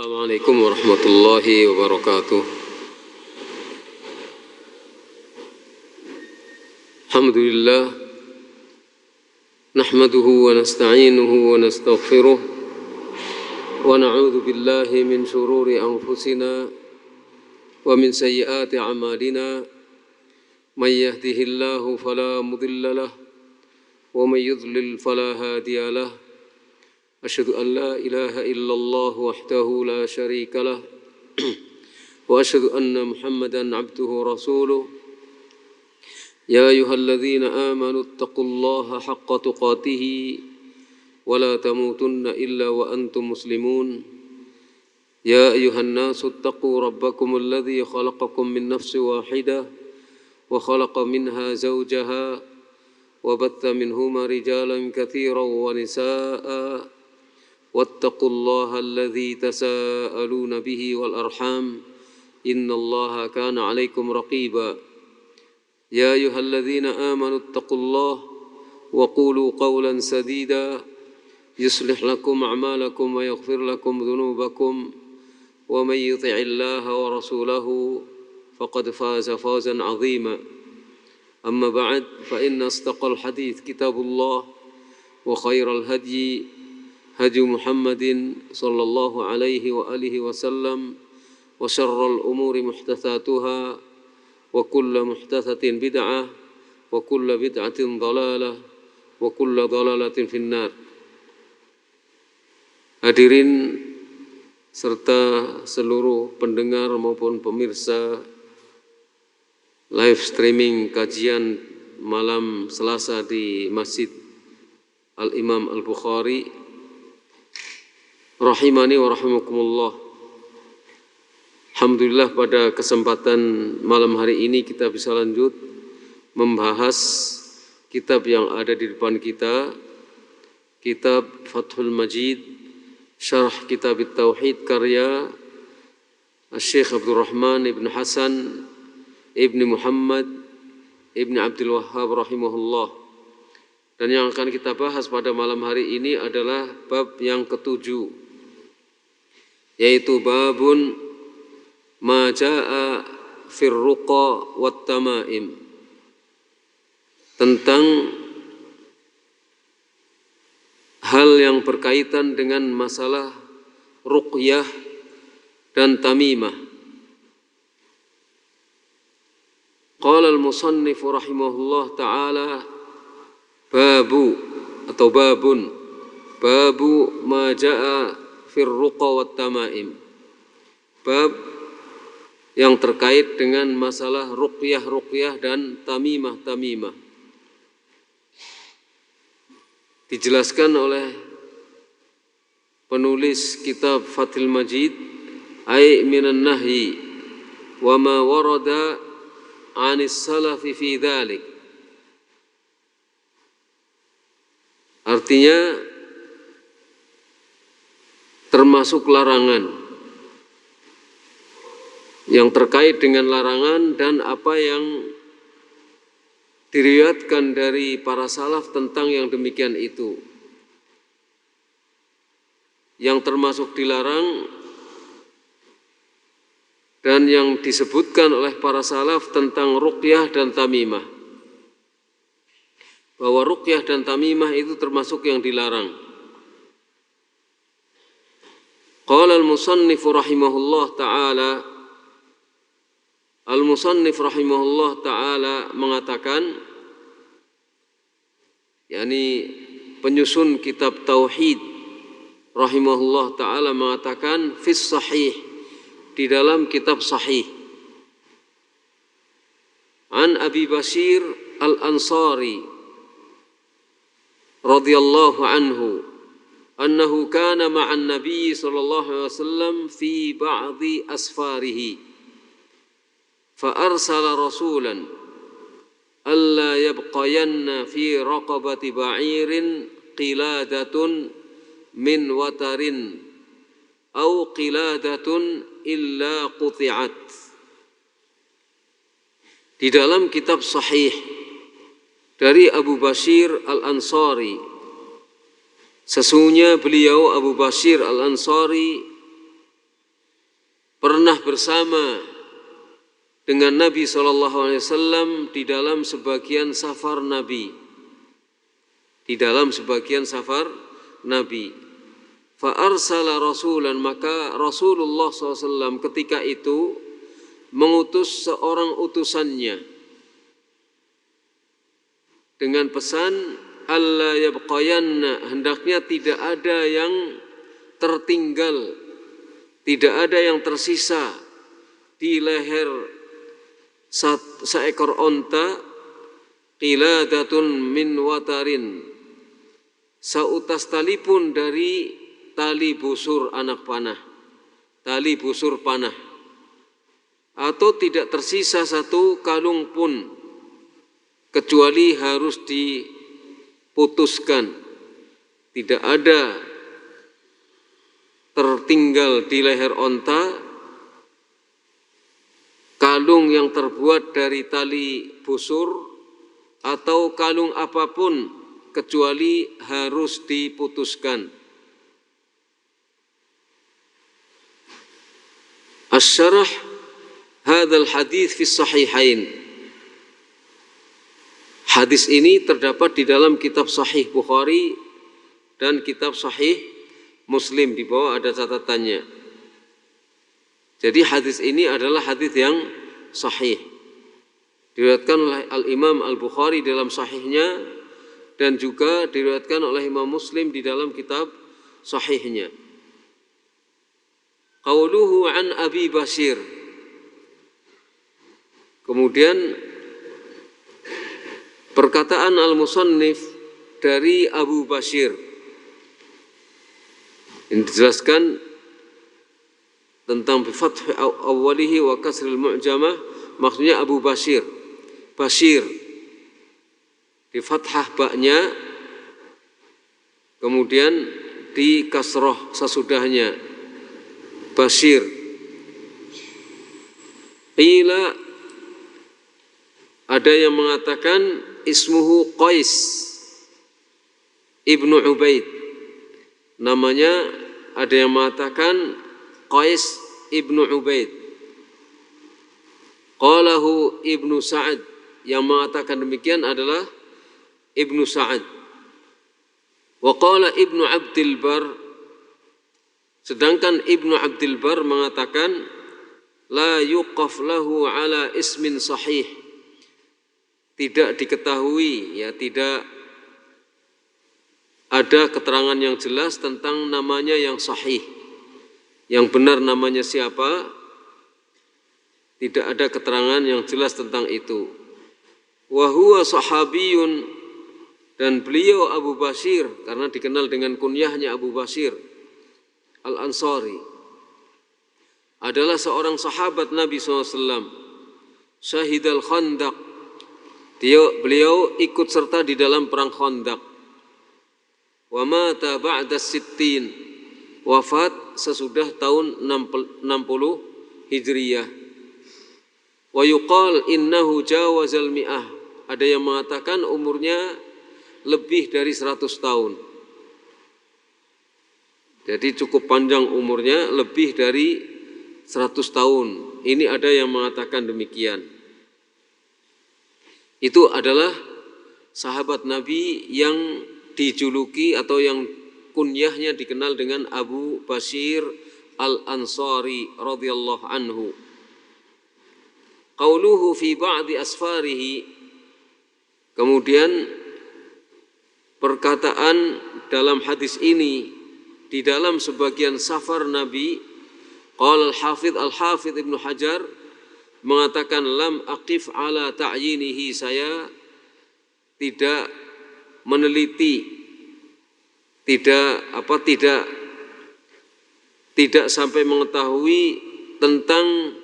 Assalamualaikum warahmatullahi wabarakatuh. Alhamdulillah, nahmaduhu wa nasta'inuhu wa nastaghfiruh wa na'udzu billahi min shururi anfusina wa min sayyiati a'malina. May yahdihillahu fala mudilla lahu wa may yudlil fala hadiya lahu. Asyhadu an la ilaha illallah wahdahu la syarika lah wa asyhadu anna Muhammadan abduhu rasuluh. Ya ayyuhalladzina amanu taqullaha haqqa tuqatih wa la tamutunna illa wa antum muslimun. Ya ayyuhan nasu taqu rabbakum alladzi khalaqakum min nafsin wahidah wa khalaqa minha zawjaha wa batha minhuma rijalan katsiran wa nisaa'a. واتقوا الله الذي تساءلون به والأرحام إن الله كان عليكم رقيبا يا أيها الذين آمنوا اتقوا الله وقولوا قولا سديدا يصلح لكم أعمالكم ويغفر لكم ذنوبكم ومن يطع الله ورسوله فقد فاز فوزا عظيما أما بعد فإن أصدق الحديث كتاب الله وخير الهدي هدي محمد صلى الله عليه وآله وسلم وشر الأمور محدثاتها وكل محدثة بدعة وكل بدعة ضلالة وكل ضلالة في النار. Hadirin serta seluruh pendengar maupun pemirsa live streaming kajian malam Selasa di Masjid Al-Imam Al-Bukhari rahimani wa rahimakumullah. Alhamdulillah, pada kesempatan malam hari ini kita bisa lanjut membahas kitab yang ada di depan kita, kitab Fathul Majid Syarah Kitab Tauhid karya Syekh Abdul Rahman ibn Hasan ibn Muhammad ibn Abdul Wahhab rahimahullah. Dan yang akan kita bahas pada malam hari ini adalah bab yang ketujuh, yaitu babun ma jaa fir ruqa wat tamaim, tentang hal yang berkaitan dengan masalah ruqyah dan tamimah. Qala al-musannif rahimahullah ta'ala babu atau babun ma jaa fir ruqa wat tamaim, bab yang terkait dengan masalah ruqyah dan tamimah. Dijelaskan oleh penulis kitab Fathul Majid, ai minan nahyi wa ma warada 'anis salafi fi dzalik. Artinya termasuk larangan, yang terkait dengan larangan dan apa yang diriwayatkan dari para salaf tentang yang demikian itu. Yang termasuk dilarang dan yang disebutkan oleh para salaf tentang ruqyah dan tamimah, bahwa ruqyah dan tamimah itu termasuk yang dilarang. Qala al-musannif rahimahullah ta'ala, al-musannif rahimahullah ta'ala mengatakan, yakni penyusun kitab Tauhid rahimahullah ta'ala mengatakan fis sahih, di dalam kitab sahih, an Abi Bashir al-Ansari radhiyallahu anhu annahu kana ma'an nabiy sallallahu alaihi wasallam fi ba'dhi asfarihi fa arsala rasulan alla yabqayanna fi raqabati ba'irin qiladatun min watarin aw qiladatun illa quti'at. Di dalam kitab sahih dari Abu Bashir al-Ansari, sesungguhnya beliau Abu Bashir al-Ansari pernah bersama dengan Nabi SAW di dalam sebagian safar Nabi. Di dalam sebagian safar Nabi. Fa arsala rasulan, maka Rasulullah SAW ketika itu mengutus seorang utusannya dengan pesan alla yabqayanna, hendaknya tidak ada yang tertinggal, tidak ada yang tersisa di leher seekor onta, qiladatun min watarin, sautas tali pun dari tali busur anak panah, tali busur panah, atau tidak tersisa satu kalung pun kecuali harus diputuskan. Tidak ada tertinggal di leher onta kalung yang terbuat dari tali busur atau kalung apapun kecuali harus diputuskan. Asy-syarah hadzal hadits fi sahihain. Hadis ini terdapat di dalam kitab Sahih Bukhari dan kitab Sahih Muslim, di bawah ada catatannya. Jadi hadis ini adalah hadis yang sahih. Diriwayatkan oleh Al-Imam Al-Bukhari dalam sahihnya dan juga diriwayatkan oleh Imam Muslim di dalam kitab sahihnya. Qauluhu an Abi Bashir. Kemudian perkataan Al-Musannif dari Abu Bashir. Ini dijelaskan tentang bifath awwalihi wa kasril mu'jamah, maksudnya Abu Bashir. Bashir di fathah ba'nya, kemudian di kasroh sesudahnya, Bashir. Qila, ada yang mengatakan ismuhu Qais ibnu Ubaid, namanya ada yang mengatakan Qais ibnu Ubaid. Qalahu Ibnu Sa'ad, yang mengatakan demikian adalah Ibnu Sa'ad. Wa qala Ibnu Abdil Bar, sedangkan Ibnu Abdil Bar mengatakan la yuqaf lahu ala ismin sahih, tidak diketahui, ya tidak ada keterangan yang jelas tentang namanya yang sahih. Yang benar namanya siapa? Tidak ada keterangan yang jelas tentang itu. Wa huwa sahabiyun, dan beliau Abu Bashir, karena dikenal dengan kunyahnya Abu Bashir Al-Ansari, adalah seorang sahabat Nabi SAW. Syahidal Khandaq, beliau ikut serta di dalam perang Khandaq. Wa mata ba'da sittin, wafat sesudah tahun 60 Hijriyah. Wa yuqal innahu jawazal mi'ah, ada yang mengatakan umurnya lebih dari 100 tahun. Jadi cukup panjang umurnya, lebih dari 100 tahun. Ini ada yang mengatakan demikian. Itu adalah sahabat Nabi yang dijuluki atau yang kunyahnya dikenal dengan Abu Bashir Al-Ansari radhiyallahu anhu. Qauluhu fi ba'di asfarihi, kemudian perkataan dalam hadis ini di dalam sebagian safar Nabi. Qala Al-Hafidh Ibnu Hajar mengatakan lam aqif ala ta'yinihi, saya tidak meneliti, tidak sampai mengetahui tentang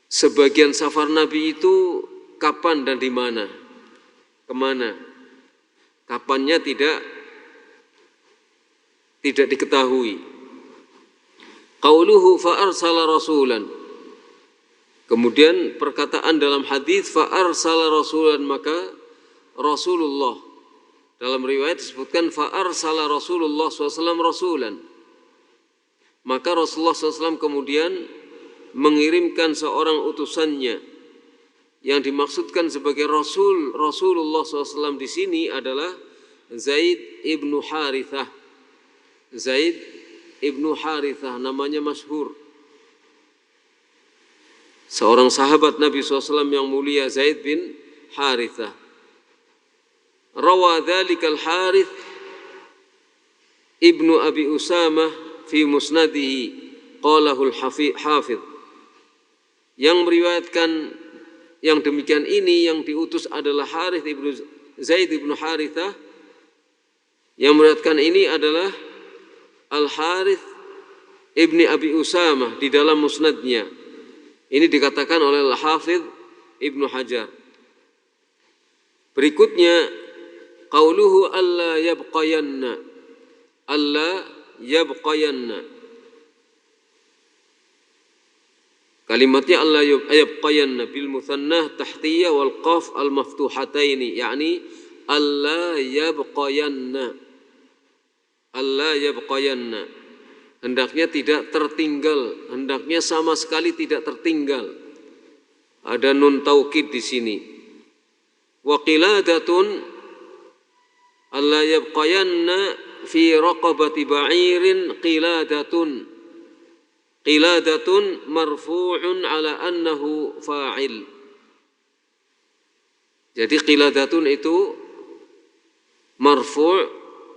sebagian safar Nabi itu kapan dan di mana, kemana. Kapannya tidak diketahui. Qauluhu fa arsala rasulan, kemudian perkataan dalam hadis fa arsala rasulan, maka Rasulullah, dalam riwayat disebutkan fa arsala Rasulullah SAW rasulan, Maka Rasulullah SAW kemudian mengirimkan seorang utusannya. Yang dimaksudkan sebagai Rasulullah SAW di sini adalah Zaid ibnu Harithah. Zaid ibnu Harithah namanya masyhur. Seorang sahabat Nabi SAW yang mulia, Zaid bin Harithah. Rawa dzalikal Harith ibnu Abi Usamah fi musnadihi qalahul hafidh. Yang meriwayatkan yang demikian ini yang diutus adalah Harith ibnu Zaid ibnu Harithah. Yang meriwayatkan ini adalah Al-Harith ibni Abi Usamah di dalam musnadnya. Ini dikatakan oleh Al-Hafidh Ibnu Hajar. Berikutnya, qauluhu alla yabqayanna. Alla yabqayanna. Kalimatnya alla yabqayanna bil muthannah tahtiyah wal qaf al maftuhataini, yakni alla yabqayanna. Alla yabqayanna. Hendaknya tidak tertinggal, hendaknya sama sekali tidak tertinggal. Ada nun taukid di sini. Wa qiladatun alla yabqayanna fi raqabati ba'irin qiladatun. Qiladatun marfu'un ala annahu fa'il. Jadi qiladatun itu marfu',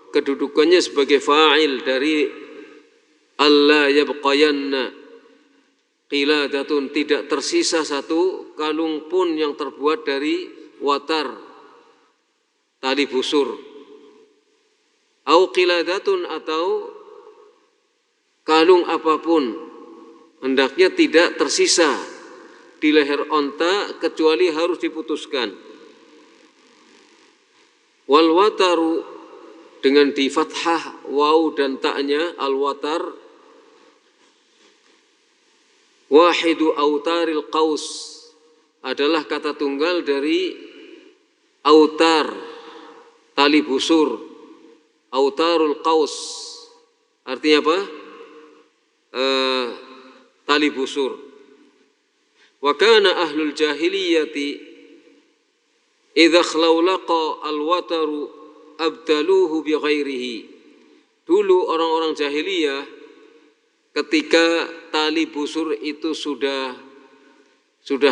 kedudukannya sebagai fa'il dari alla yabqayanna. Qiladatun, tidak tersisa satu kalung pun yang terbuat dari watar, tali busur. Au qiladatun, atau kalung apapun hendaknya tidak tersisa di leher onta kecuali harus diputuskan. Wal wataru, dengan di fathah waw dan ta'nya, al watar wahidu autaril qaus, adalah kata tunggal dari autar, tali busur. Autarul qaus artinya apa? Tali busur. Wa kana ahlul jahiliyati idza khlaulaqa al-wataru abdaluhu bi ghairihi. Dulu orang-orang jahiliyah ketika tali busur itu sudah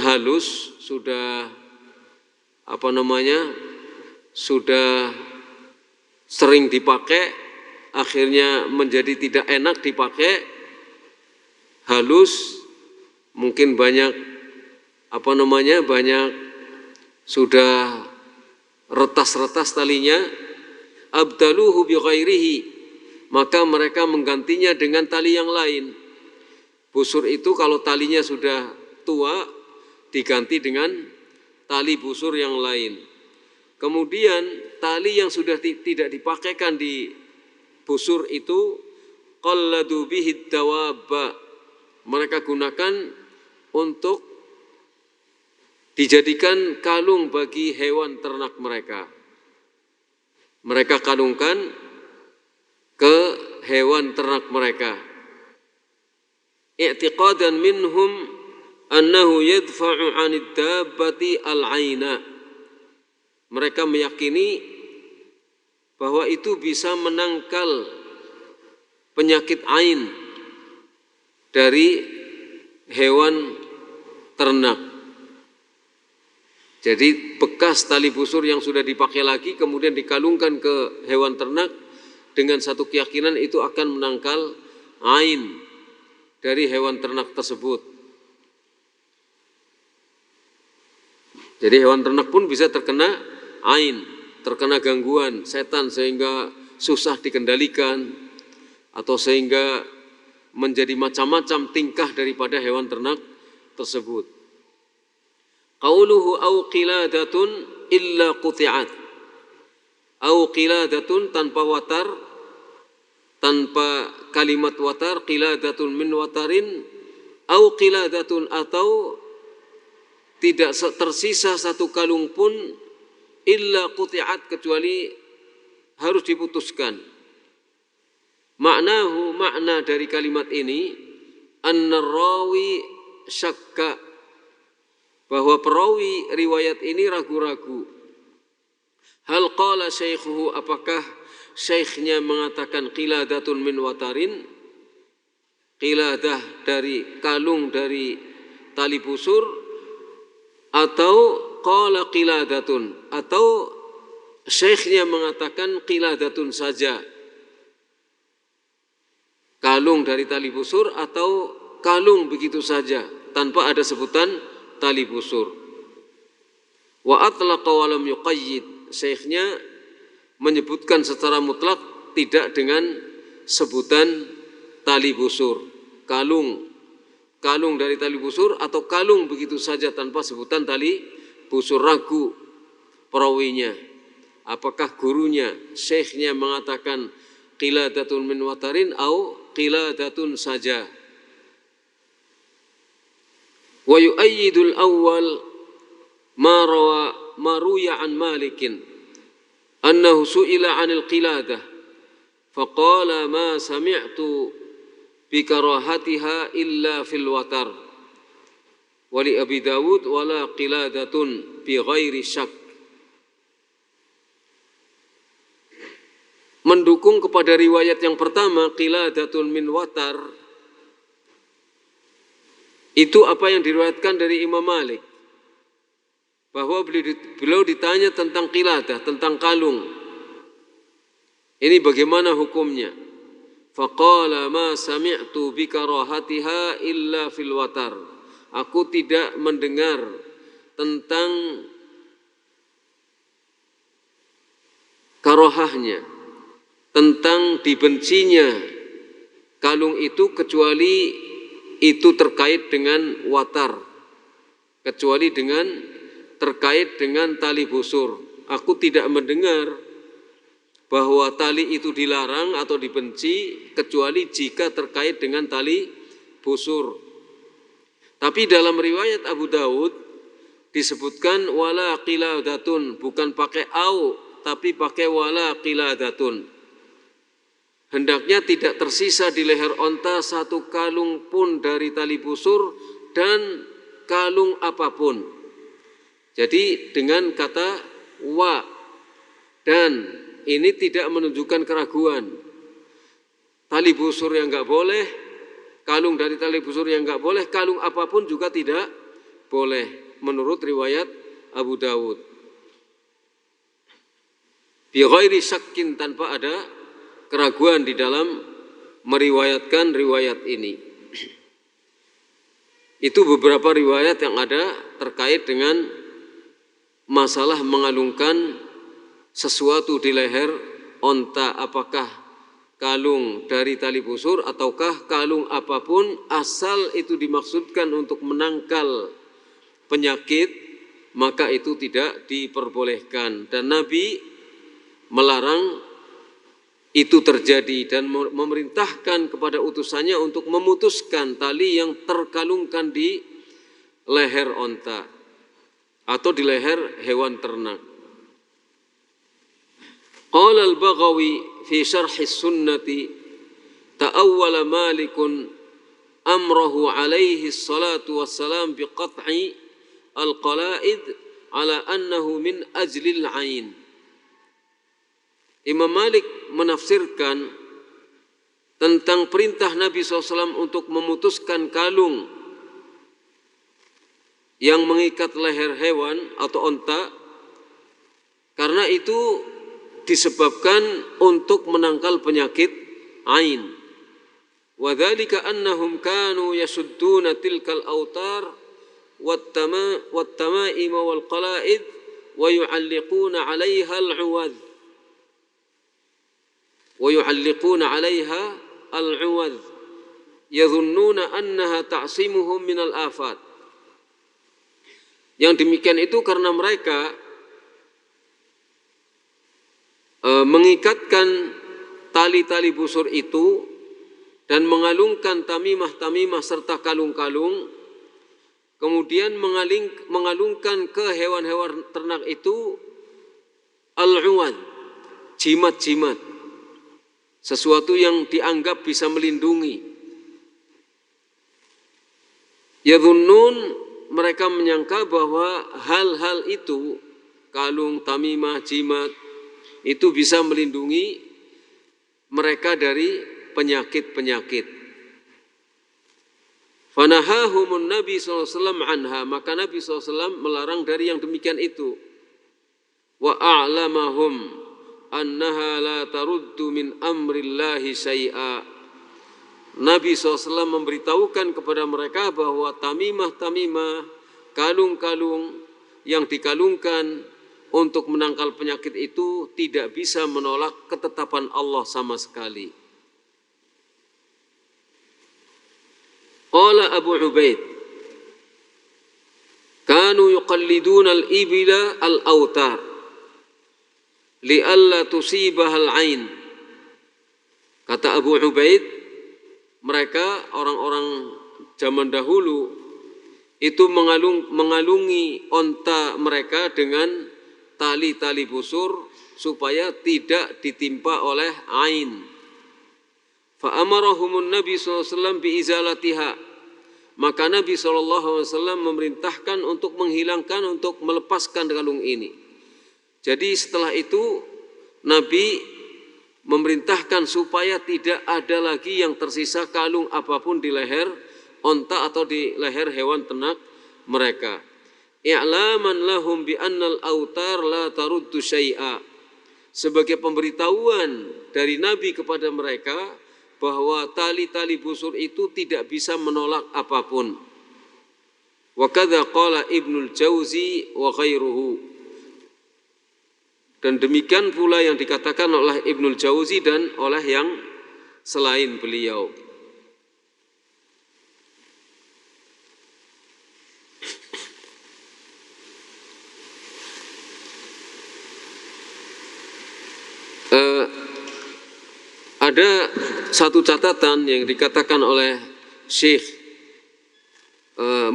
halus, sudah sudah sering dipakai, akhirnya menjadi tidak enak dipakai, halus, mungkin banyak banyak sudah retas-retas talinya, abdaluhu bi ghairihi, maka mereka menggantinya dengan tali yang lain. Busur itu kalau talinya sudah tua diganti dengan tali busur yang lain. Kemudian tali yang sudah tidak dipakaikan di busur itu qalladu bihi dawabba, mereka gunakan untuk dijadikan kalung bagi hewan ternak mereka. Mereka kalungkan ke hewan ternak mereka. I'tiqadan minhum annahu yadfa'u 'anid dabbati al-'aina. Mereka meyakini bahwa itu bisa menangkal penyakit ain dari hewan ternak. Jadi bekas tali busur yang sudah dipakai lagi kemudian dikalungkan ke hewan ternak dengan satu keyakinan itu akan menangkal ain dari hewan ternak tersebut. Jadi hewan ternak pun bisa terkena ain, terkena gangguan setan sehingga susah dikendalikan atau sehingga menjadi macam-macam tingkah daripada hewan ternak tersebut. Qauluhu au qiladatun illa quti'at. Au qiladatun tanpa watar, tanpa kalimat watar, qiladatun min watarin, au qiladatun atau tidak tersisa satu kalung pun illa quti'at kecuali harus diputuskan. Maknahu, makna dari kalimat ini, anna rawi syakka, bahwa perawi riwayat ini ragu-ragu. Hal qala syaikhuhu, apakah syekhnya mengatakan qiladatun min watarin, qiladah dari kalung dari tali busur, atau qala qiladatun, atau syekhnya mengatakan qiladatun saja, kalung dari tali busur, atau kalung begitu saja tanpa ada sebutan tali busur. Wa atlaqa wa lam yuqayyid, syekhnya menyebutkan secara mutlak tidak dengan sebutan tali busur, kalung dari tali busur, atau kalung begitu saja tanpa sebutan tali busur. Ragu perawinya, apakah gurunya, syekhnya mengatakan qiladatun min watarin au qiladatun saja. Wa yu'ayyidul awwal ma ruya an Malikin annahu su'ila 'anil qiladah faqala ma sami'tu bi karahatiha illa fil watar wa li Abi Dawud wala qiladatun bi ghairi syak. Mendukung kepada riwayat yang pertama, qiladatun min watar, itu apa yang diriwayatkan dari Imam Malik, bahwa beliau ditanya tentang qiladah, tentang kalung. Ini bagaimana hukumnya? Faqala ma sami'tu bi karahatiha illa fil watar. Aku tidak mendengar tentang karahahnya, tentang dibencinya kalung itu, kecuali itu terkait dengan watar, kecuali terkait dengan tali busur. Aku tidak mendengar bahwa tali itu dilarang atau dibenci kecuali jika terkait dengan tali busur. Tapi dalam riwayat Abu Dawud disebutkan wala qiladatun, bukan pakai au tapi pakai wala qiladatun. Hendaknya tidak tersisa di leher onta satu kalung pun dari tali busur dan kalung apapun. Jadi dengan kata wa, dan ini tidak menunjukkan keraguan. Tali busur yang enggak boleh, kalung dari tali busur yang enggak boleh, kalung apapun juga tidak boleh menurut riwayat Abu Dawud. Bi ghairi syakkin, tanpa ada keraguan di dalam meriwayatkan riwayat ini. Itu beberapa riwayat yang ada terkait dengan masalah mengalungkan sesuatu di leher onta, apakah kalung dari tali busur ataukah kalung apapun, asal itu dimaksudkan untuk menangkal penyakit, maka itu tidak diperbolehkan. Dan Nabi melarang itu terjadi dan memerintahkan kepada utusannya untuk memutuskan tali yang terkalungkan di leher onta atau di leher hewan ternak. Qala al-Baghawi fi syarh as-sunnati ta'awwala Malikun amrahu alaihi salatu wassalam biqat'i al-qala'id ala annahu min ajlil 'ain. Imam Malik menafsirkan tentang perintah Nabi SAW untuk memutuskan kalung yang mengikat leher hewan atau onta, karena itu disebabkan untuk menangkal penyakit ain. Wa dzalika annahum kanu yasudduna tilkal autar wat-tama'im wal qala'id wa yu'alliquna 'alaiha al-'uwadh yadhunnuna annaha ta'simuhum minal afat. Yang demikian itu karena mereka mengikatkan tali-tali busur itu dan mengalungkan tamimah-tamimah serta kalung-kalung, kemudian mengalungkan ke hewan-hewan ternak itu al-'uwadh, jimat-jimat, sesuatu yang dianggap bisa melindungi. Yadhunnun, mereka menyangka bahwa hal-hal itu, kalung, tamimah, jimat, itu bisa melindungi mereka dari penyakit-penyakit. Fanahahumun Nabi SAW anha, maka Nabi SAW melarang dari yang demikian itu. Wa a'lamahum annaha la taruddu min amrillahi syai'a. Nabi SAW memberitahukan kepada mereka bahwa tamimah-tamimah, kalung-kalung yang dikalungkan untuk menangkal penyakit itu tidak bisa menolak ketetapan Allah sama sekali. Qala Abu Ubaid, kanu yuqalliduna al-ibila al-awtar li'alla tusibah al-ain. Kata Abu Ubaid, mereka orang-orang zaman dahulu itu mengalungi onta mereka dengan tali-tali busur supaya tidak ditimpa oleh ain. Fa'amarahumun Nabi SAW biizalatiha, maka Nabi SAW memerintahkan untuk menghilangkan, untuk melepaskan kalung ini. Jadi setelah itu Nabi memerintahkan supaya tidak ada lagi yang tersisa kalung apapun di leher onta atau di leher hewan ternak mereka. I'laman lahum bi annal autar la taruddu syai'a, sebagai pemberitahuan dari Nabi kepada mereka bahwa tali-tali busur itu tidak bisa menolak apapun. Wa kadza qala Ibnul Jauzi wa ghairuhu, dan demikian pula yang dikatakan oleh Ibnul Jauzi dan oleh yang selain beliau. Ada satu catatan yang dikatakan oleh Syekh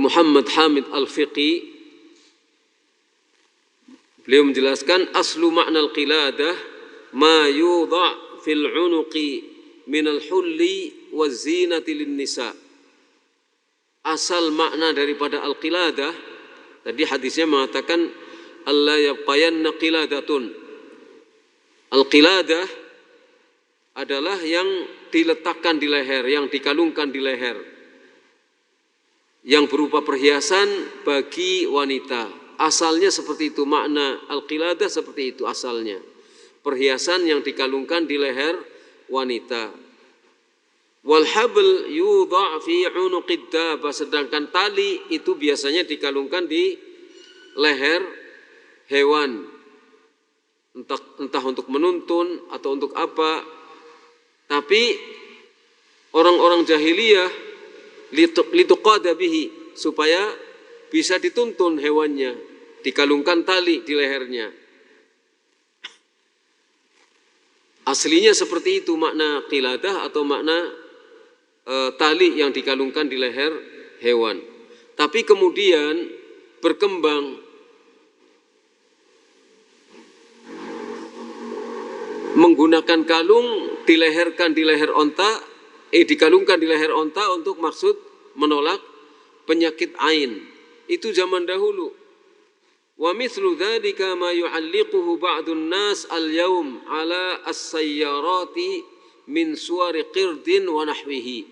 Muhammad Hamid Al-Fiqi. Beliau menjelaskan aslu makna al-qiladah ma yudha fil unuqi min al-hulli waz-zinati lin-nisa. Asal makna daripada al-qiladah, tadi hadisnya mengatakan alla yabqayanna qiladatun. Al-qiladah adalah yang diletakkan di leher, yang dikalungkan di leher, yang berupa perhiasan bagi wanita. Asalnya seperti itu, makna al-qiladah seperti itu asalnya. Perhiasan yang dikalungkan di leher wanita. Wal habl yudha' fi 'unuqid dabah, sedangkan tali itu biasanya dikalungkan di leher hewan. Entah untuk menuntun atau untuk apa. Tapi orang-orang jahiliyah lituqada bihi, supaya bisa dituntun hewannya, dikalungkan tali di lehernya. Aslinya seperti itu makna qiladah atau makna tali yang dikalungkan di leher hewan. Tapi kemudian berkembang menggunakan kalung dileherkan di leher onta, dikalungkan di leher onta untuk maksud menolak penyakit ain. Itu zaman dahulu. Wa mithlu dzalika ma yu'alliquhu ba'dun nas al-yawm ala as-sayyarati min suwari qirdin wa nahwihi.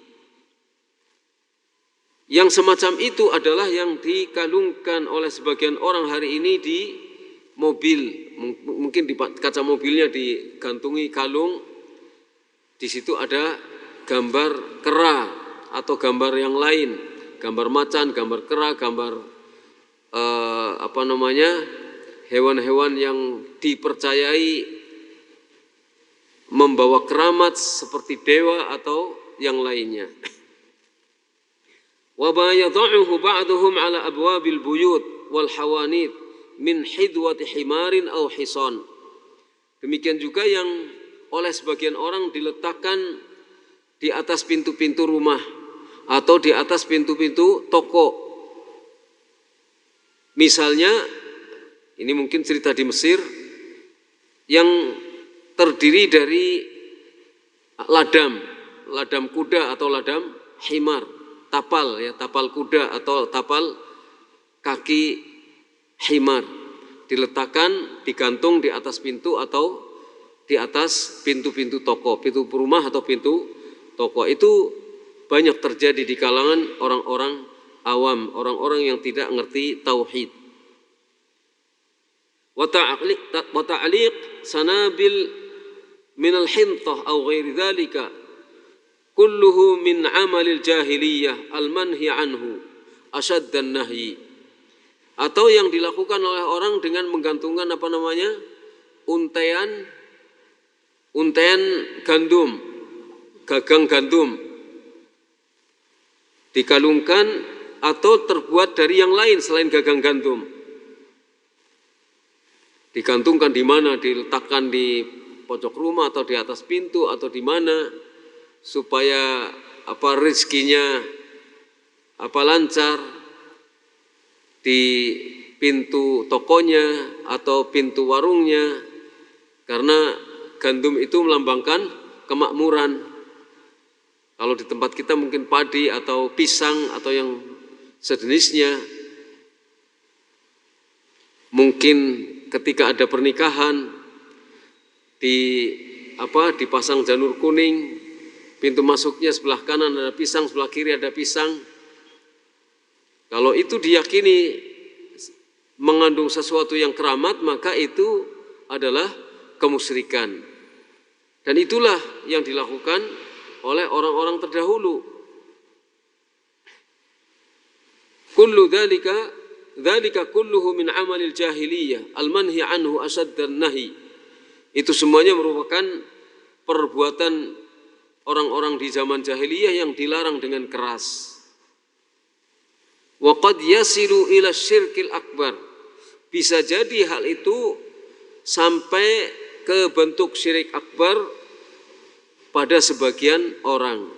Yang semacam itu adalah yang dikalungkan oleh sebagian orang hari ini di mobil. Mungkin di kaca mobilnya digantungi kalung, di situ ada gambar kera atau gambar yang lain, gambar macan, gambar kera, gambar hewan-hewan yang dipercayai membawa keramat seperti dewa atau yang lainnya. Wa ma yad'uhu ba'duhum ala abwabil buyut wal hawanit min hidwati himarin aw hison. Demikian juga yang oleh sebagian orang diletakkan di atas pintu-pintu rumah atau di atas pintu-pintu toko. Misalnya, ini mungkin cerita di Mesir, yang terdiri dari ladam kuda atau ladam himar, tapal ya, tapal kuda atau tapal kaki himar, diletakkan, digantung di atas pintu atau di atas pintu-pintu toko, pintu rumah atau pintu toko. Itu banyak terjadi di kalangan orang-orang awam, orang-orang yang tidak ngerti tauhid. Wa ta'liq sanabil min al-hintah aw ghairi dhalika kulluhu min amalil jahiliyah al-manhi anhu asyaddan nahyi. Atau yang dilakukan oleh orang dengan menggantungkan untaian gandum, gagang gandum, dikalungkan atau terbuat dari yang lain selain gagang gandum. Digantungkan di mana? Diletakkan di pojok rumah atau di atas pintu atau di mana, supaya rezekinya lancar di pintu tokonya atau pintu warungnya, karena gandum itu melambangkan kemakmuran. Kalau di tempat kita mungkin padi atau pisang atau yang sejenisnya. Mungkin ketika ada pernikahan dipasang janur kuning, pintu masuknya sebelah kanan ada pisang, sebelah kiri ada pisang. Kalau itu diyakini mengandung sesuatu yang keramat, maka itu adalah kemusyrikan. Dan itulah yang dilakukan oleh orang-orang terdahulu. Kullu dzalika kulluhu min amalil jahiliyah al-manhi anhu asyaddan nahi. Itu semuanya merupakan perbuatan orang-orang di zaman jahiliyah yang dilarang dengan keras. Wa qad yasilu ila syirkil akbar. Bisa jadi hal itu sampai ke bentuk syirik akbar pada sebagian orang.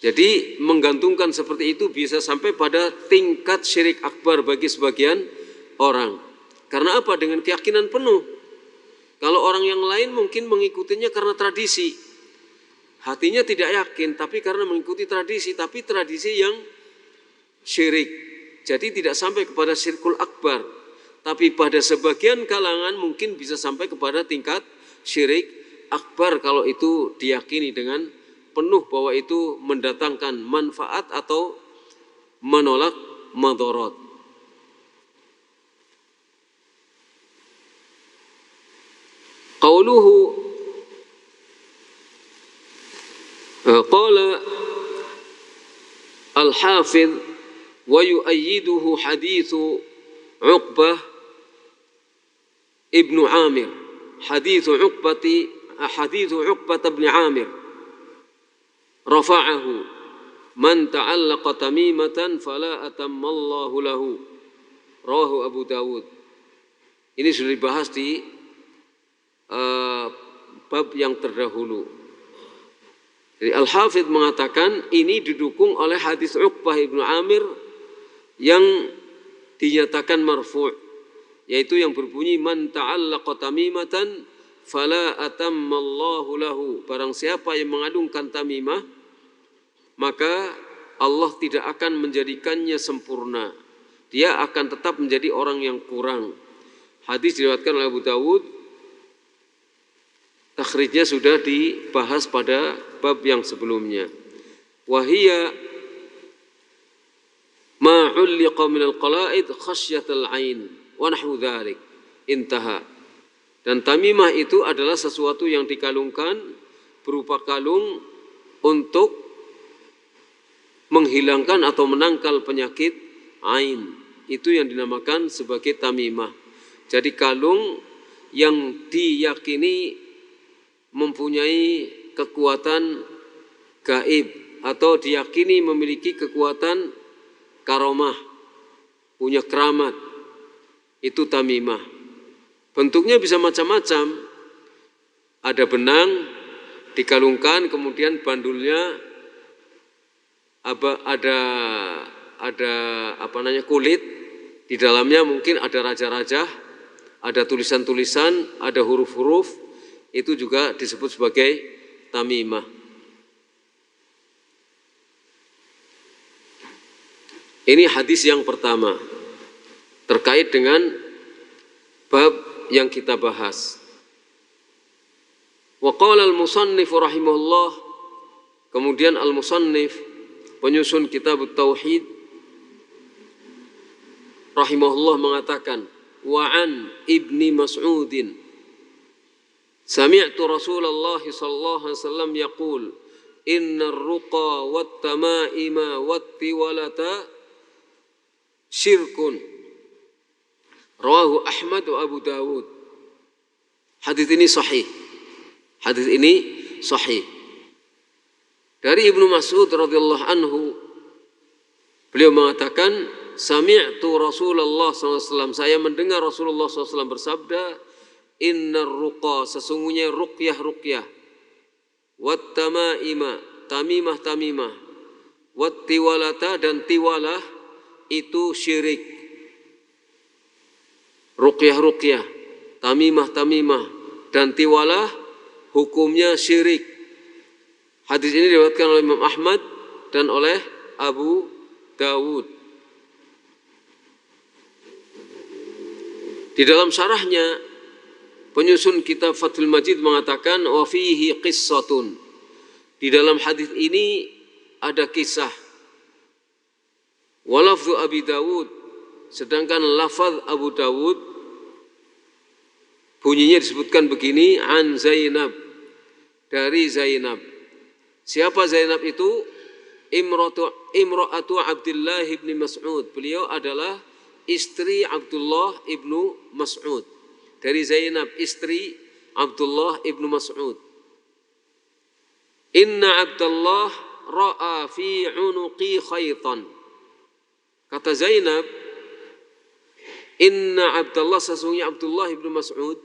Jadi menggantungkan seperti itu bisa sampai pada tingkat syirik akbar bagi sebagian orang. Karena apa? Dengan keyakinan penuh. Kalau orang yang lain mungkin mengikutinya karena tradisi. Hatinya tidak yakin, tapi karena mengikuti tradisi, tapi tradisi yang syirik. Jadi tidak sampai kepada syirkul akbar. Tapi pada sebagian kalangan mungkin bisa sampai kepada tingkat syirik akbar kalau itu diyakini dengan penuh bahwa itu mendatangkan manfaat atau menolak madharat. Qauluhu qala al-hafidh wa yu'ayyiduhu hadithu Uqbah ibnu Amir, hadithu Uqbah ibn Amir rafa'ahu man ta'allaqa tamimatan fala atammallahu lahu, rawahu Abu Dawud. Ini sudah dibahas di bab yang terdahulu. Jadi Al-Hafidh mengatakan ini didukung oleh hadis Uqbah ibnu Amir yang dinyatakan marfu', yaitu yang berbunyi man ta'allaqa tamimatan fala atammallahu lahu. Barang siapa yang mengandungkan tamimah, maka Allah tidak akan menjadikannya sempurna. Dia akan tetap menjadi orang yang kurang. Hadis diriwayatkan oleh Abu Dawud. Takhrijnya sudah dibahas pada bab yang sebelumnya. Wahia ma 'ulliqa min al-qala'id khasyatal 'ain wa nahwu dzalik. Intaha. Dan tamimah itu adalah sesuatu yang dikalungkan berupa kalung untuk menghilangkan atau menangkal penyakit ain. Itu yang dinamakan sebagai tamimah. Jadi kalung yang diyakini mempunyai kekuatan gaib atau diyakini memiliki kekuatan karomah, punya keramat, itu tamimah. Bentuknya bisa macam-macam. Ada benang dikalungkan, kemudian bandulnya ada kulit, di dalamnya mungkin ada raja-raja, ada tulisan-tulisan, ada huruf-huruf. Itu juga disebut sebagai tamimah. Ini hadis yang pertama terkait dengan bab yang kita bahas. Wa qala al-musannif rahimahullah, kemudian al-musannif penyusun kitab tauhid rahimahullah mengatakan, wa an ibni Mas'udin sami'tu Rasulullah sallallahu alaihi wasallam yaqul innar ruqa wat tamaima wat tiwalata syirkun. Rawahu Ahmad wa Abu Dawud. Hadis ini sahih. Hadis ini sahih. Dari Ibnu Mas'ud radhiyallahu anhu, beliau mengatakan, sami'tu Rasulullah SAW, saya mendengar Rasulullah SAW bersabda, innar ruqa, sesungguhnya ruqyah, wat tamaima, tamimah, wat tiwalata, dan tiwalah itu syirik. Ruqyah, tamimah, dan tiwalah hukumnya syirik. Hadis ini diriwayatkan oleh Imam Ahmad dan oleh Abu Dawud. Di dalam syarahnya, penyusun kitab Fathul Majid mengatakan, wa fihi qissatun. Di dalam hadis ini ada kisah. Wa lafzu Abi Dawud, sedangkan lafaz Abu Dawud bunyinya disebutkan begini, an Zainab, dari Zainab. Siapa Zainab itu? Imra'atu Abdullah ibn Mas'ud. Beliau adalah istri Abdullah ibn Mas'ud. Dari Zainab, istri Abdullah ibn Mas'ud. Inna Abdullah ra'a fi unuqi khaytan. Kata Zainab, inna Abdullah, sesungguhnya Abdullah ibn Mas'ud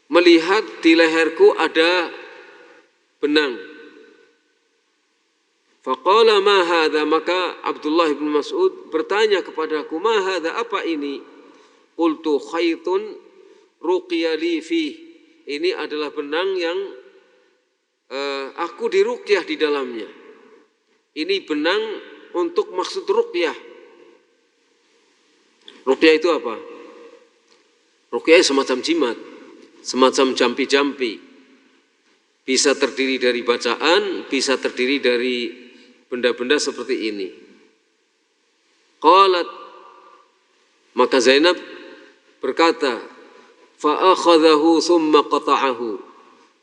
melihat di leherku ada benang. Faqala ma hadha, maka Abdullah bin Mas'ud bertanya kepadaku, ma hadha, apa ini? Qultu khaytun ruqiya li fi, ini adalah benang yang aku diruqyah di dalamnya. Ini benang untuk maksud ruqyah. Ruqyah itu apa? Ruqyah semacam jimat, semacam jampi-jampi. Bisa terdiri dari bacaan, bisa terdiri dari benda-benda seperti ini. Qalat, maka Zainab berkata, fa akhadhahu thumma qata'ahu,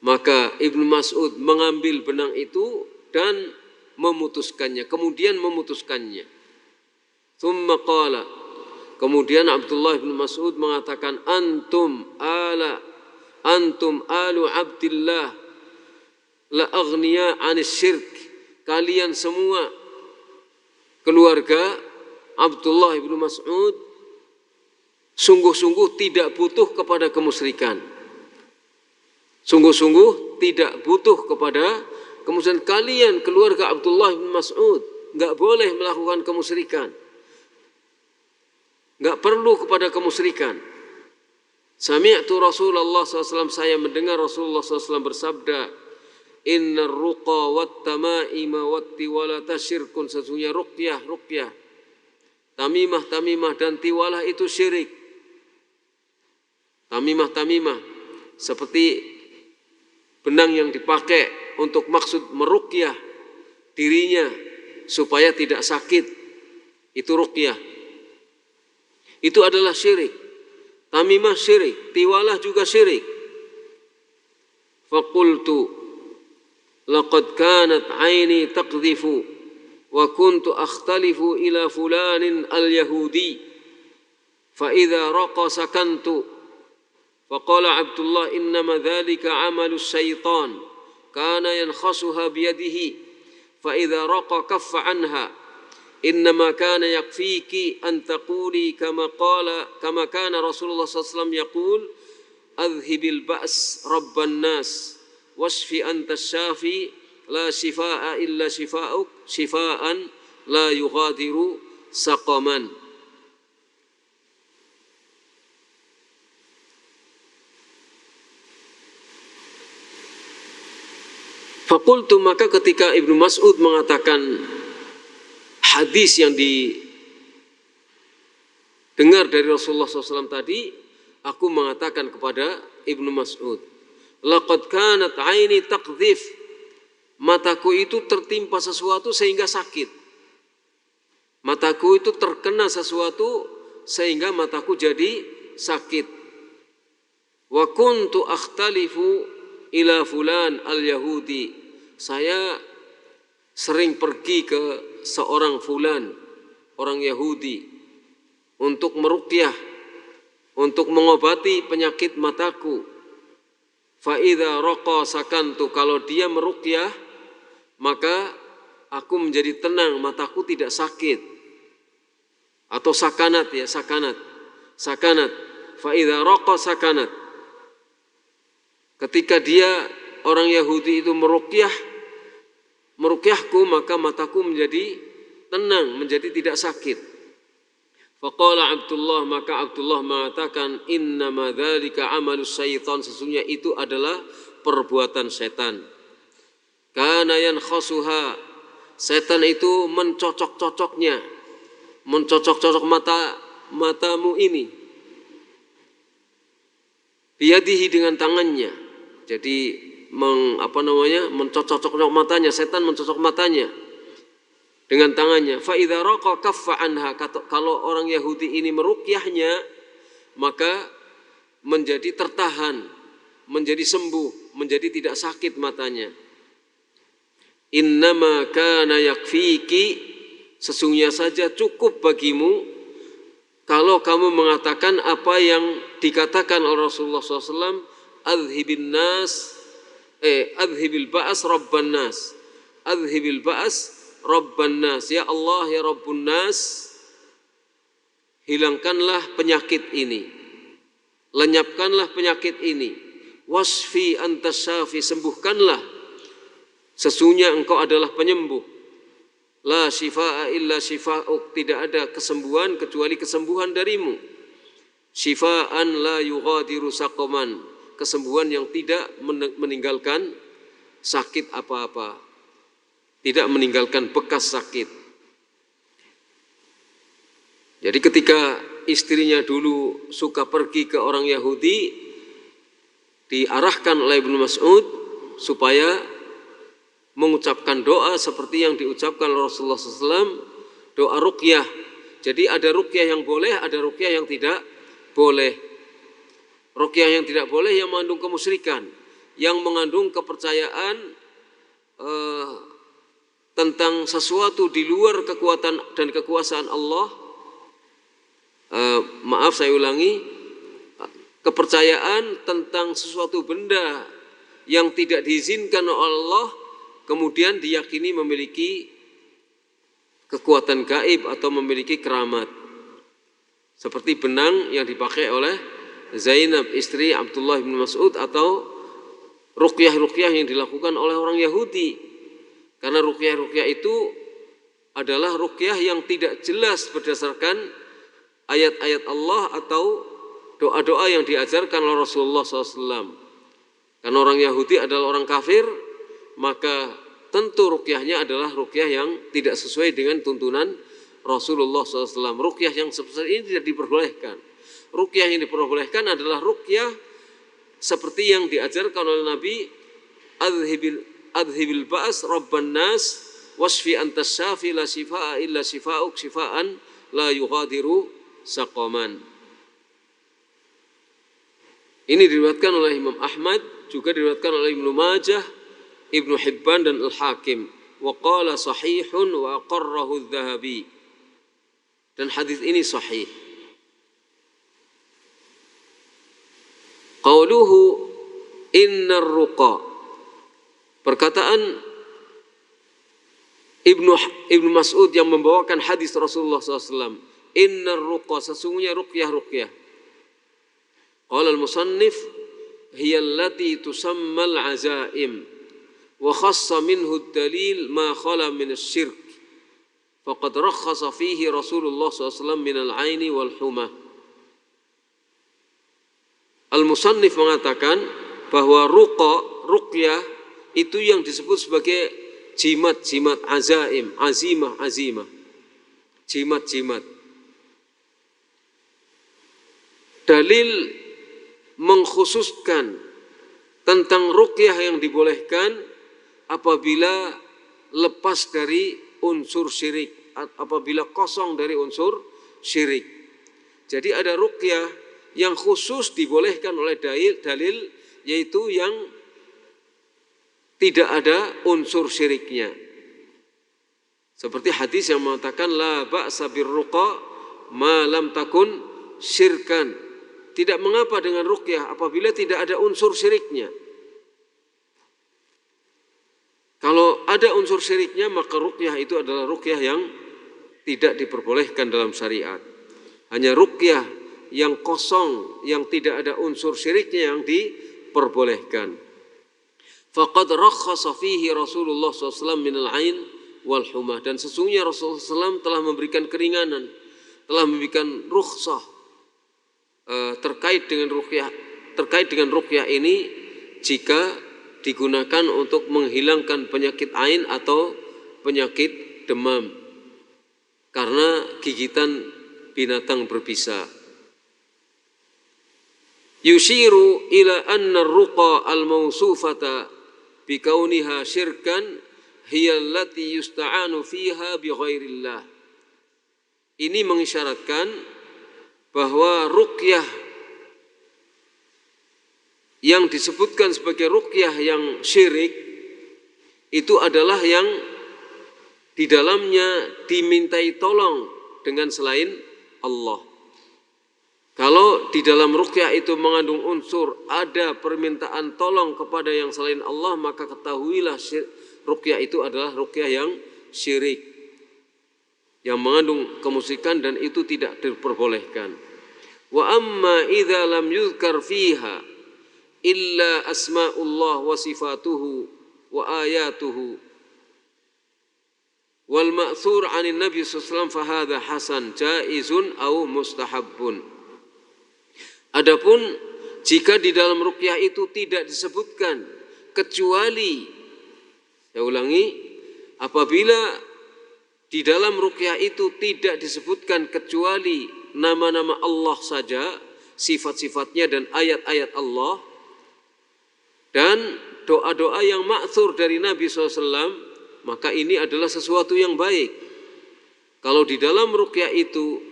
maka Ibnu Mas'ud mengambil benang itu dan memutuskannya, kemudian memutuskannya. Thumma qala, kemudian Abdullah bin Mas'ud mengatakan, antum alu Abdillah la aghniya anis syirk, kalian semua keluarga Abdullah bin Mas'ud sungguh-sungguh tidak butuh kepada kemusyrikan. Sungguh-sungguh tidak butuh kepada kemusyrikan. Kalian keluarga Abdullah bin Mas'ud enggak boleh melakukan kemusyrikan, enggak perlu kepada kemusyrikan. Sami'tu Rasulullah SAW, saya mendengar Rasulullah SAW bersabda, innar ruqa wat tamaima wat tiwalata syirkun, sesungguhnya ruqyah, tamimah dan tiwalah itu syirik. Tamimah seperti benang yang dipakai untuk maksud meruqyah dirinya supaya tidak sakit, itu ruqyah. Itu adalah syirik. Tamimah syirik, tiwalah juga syirik. Faqultu laqad kanat aini taqdhifu wa kuntu akhtalifu ila fulanin al-yahudi fa idza raqa sakantu. Faqala Abdullah, innama dhalika amalu syaitan kana yankhasuha biyadihi fa idza raqa kaffa anha, innama kana yakfiki an taquli kama kana Rasulullah sallallahu alaihi wasallam yaqul, adhibil ba's rabban nas wasfi anta syafi la shifaa illa shifaa'uk shifaan la yughadiru saqaman. Fakultu, maka ketika Ibnu Mas'ud mengatakan hadis yang didengar dari Rasulullah SAW tadi, aku mengatakan kepada Ibnu Mas'ud, laqad kanat aini taqdhif, mataku itu tertimpa sesuatu sehingga sakit. Mataku itu terkena sesuatu sehingga mataku jadi sakit. Wa kuntu akhtalifu ila fulan al-Yahudi, saya sering pergi ke seorang fulan, orang Yahudi, untuk meruqyah, untuk mengobati penyakit mataku. Fa idza raqa sakantu, kalau dia meruqyah maka aku menjadi tenang, mataku tidak sakit. Atau sakanat, ya, sakanat. Fa idza raqa sakanat, ketika dia orang Yahudi itu meruqyahku, maka mataku menjadi tenang, menjadi tidak sakit. Faqala Abdullah, maka Abdullah mengatakan, innama dzalika amalus syaitan, sesungguhnya itu adalah perbuatan setan. Kana yankhasuha, setan itu mencocok-cocok matamu ini. Biyadihi, dengan tangannya. Jadi mencocok matanya, setan mencocok matanya dengan tangannya. Fa idza raqa kaffa anha, kalau orang Yahudi ini meruqyahnya, maka menjadi tertahan, menjadi sembuh, menjadi tidak sakit matanya. Innama kana yakfiki, sesungguhnya saja cukup bagimu kalau kamu mengatakan apa yang dikatakan oleh Rasulullah SAW, adhibil ba'as rabban nas, adhibil ba'as rabban nas, ya Allah ya Rabbun nas, hilangkanlah penyakit ini, lenyapkanlah penyakit ini, wasfi antas syafi, sembuhkanlah, sesungguhnya engkau adalah penyembuh. La shifaa illa shifa'uk, tidak ada kesembuhan kecuali kesembuhan darimu. Shifaan la yughadiru saqaman, kesembuhan yang tidak meninggalkan sakit apa-apa, tidak meninggalkan bekas sakit. Jadi ketika istrinya dulu suka pergi ke orang Yahudi, diarahkan oleh Ibnu Mas'ud supaya mengucapkan doa seperti yang diucapkan Rasulullah SAW, doa ruqyah. Jadi ada ruqyah yang boleh, ada ruqyah yang tidak boleh. Ruqyah yang tidak boleh yang mengandung kemusyrikan, yang mengandung kepercayaan tentang sesuatu di luar kekuatan dan kekuasaan Allah. Saya ulangi, kepercayaan tentang sesuatu benda yang tidak diizinkan oleh Allah, kemudian diyakini memiliki kekuatan gaib atau memiliki keramat. Seperti benang yang dipakai oleh Zainab, istri Abdullah bin Mas'ud, atau ruqyah-ruqyah yang dilakukan oleh orang Yahudi. Karena ruqyah-ruqyah itu adalah ruqyah yang tidak jelas berdasarkan ayat-ayat Allah atau doa-doa yang diajarkan oleh Rasulullah SAW. Karena orang Yahudi adalah orang kafir, maka tentu ruqyahnya adalah ruqyah yang tidak sesuai dengan tuntunan Rasulullah SAW. Ruqyah yang seperti ini tidak diperbolehkan. Ruqyah yang diperbolehkan adalah ruqyah seperti yang diajarkan oleh Nabi, adhibil ba'as rabban nas, wasfi antas syafi, la shifaa illa shifa'uk, shifaan la yughadiru saqaman. Ini diriwayatkan oleh Imam Ahmad, juga diriwayatkan oleh Ibnu Majah, Ibnu Hibban dan Al-Hakim. Wa qala sahihun wa aqarrahu adz-Dzahabi. Dan hadis ini sahih. Qauluhu innar ruqa, perkataan Ibnu Mas'ud yang membawakan hadis Rasulullah SAW, innar ruqa, sesungguhnya ruqyah. Qala al-musannif hiya allati tusamma al-azaim wa khassa minhu ad-dalil ma khala min asy-syirk faqad rakhasa fihi Rasulullah SAW min al-'aini wal humah. Al-musannif mengatakan bahwa ruqyah itu yang disebut sebagai jimat-jimat azaim, azimah, jimat-jimat. Dalil mengkhususkan tentang ruqyah yang dibolehkan apabila lepas dari unsur syirik, apabila kosong dari unsur syirik. Jadi ada ruqyah yang khusus dibolehkan oleh dalil yaitu yang tidak ada unsur syiriknya. Seperti hadis yang mengatakan la ba'sa birruqa ma lam takun syirkan. Tidak mengapa dengan ruqyah apabila tidak ada unsur syiriknya. Kalau ada unsur syiriknya maka ruqyah itu adalah ruqyah yang tidak diperbolehkan dalam syariat. Hanya ruqyah yang kosong, yang tidak ada unsur syiriknya yang diperbolehkan. Faqad rakhasa fihi Rasulullah SAW minal ain wal humah. Dan sesungguhnya Rasulullah SAW telah memberikan keringanan, telah memberikan rukhsah terkait dengan ruqyah ini jika digunakan untuk menghilangkan penyakit ain atau penyakit demam karena gigitan binatang berbisa. Yushiru ila anna ar-ruqa al-mawsufata bikauniha syirkan hiya allati yusta'anu fiha bighairillah. Ini mengisyaratkan bahwa ruqyah yang disebutkan sebagai ruqyah yang syirik itu adalah yang di dalamnya dimintai tolong dengan selain Allah. Kalau di dalam ruqyah itu mengandung unsur ada permintaan tolong kepada yang selain Allah, maka ketahuilah ruqyah itu adalah ruqyah yang syirik, yang mengandung kemusyrikan dan itu tidak diperbolehkan. Wa amma idza lam yuzkar fiha illa asma'ullah wa sifatuhu wa ayatuhu wal ma'thur 'anil nabi sallallahu alaihi wasallam fa hadha hasan jaizun aw mustahabbun. Adapun jika di dalam ruqyah itu tidak disebutkan kecuali, saya ulangi, apabila di dalam ruqyah itu tidak disebutkan kecuali nama-nama Allah saja, sifat-sifatnya dan ayat-ayat Allah, dan doa-doa yang ma'thur dari Nabi SAW, maka ini adalah sesuatu yang baik. Kalau di dalam ruqyah itu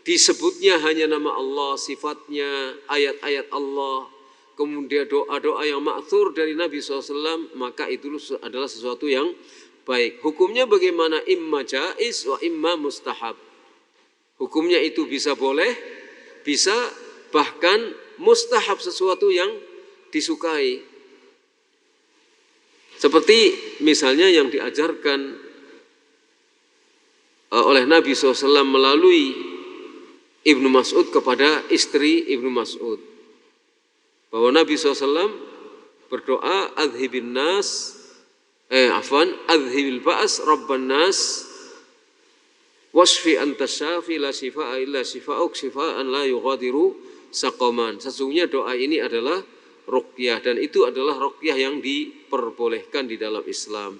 disebutnya hanya nama Allah, sifatnya, ayat-ayat Allah, kemudian doa-doa yang ma'thur dari Nabi SAW, maka itu adalah sesuatu yang baik. Hukumnya bagaimana? Imma jaiz wa imma mustahab. Hukumnya itu bisa boleh, bisa bahkan mustahab, sesuatu yang disukai. Seperti misalnya yang diajarkan oleh Nabi SAW melalui Ibnu Mas'ud kepada istri Ibnu Mas'ud, bahwa Nabi SAW berdoa adhibil ba's rabban nas wasfi antas syafi la shifaa illa shifaa'uk shifaan la yughadiru saqaman. Sesungguhnya doa ini adalah ruqyah, dan itu adalah ruqyah yang diperbolehkan di dalam Islam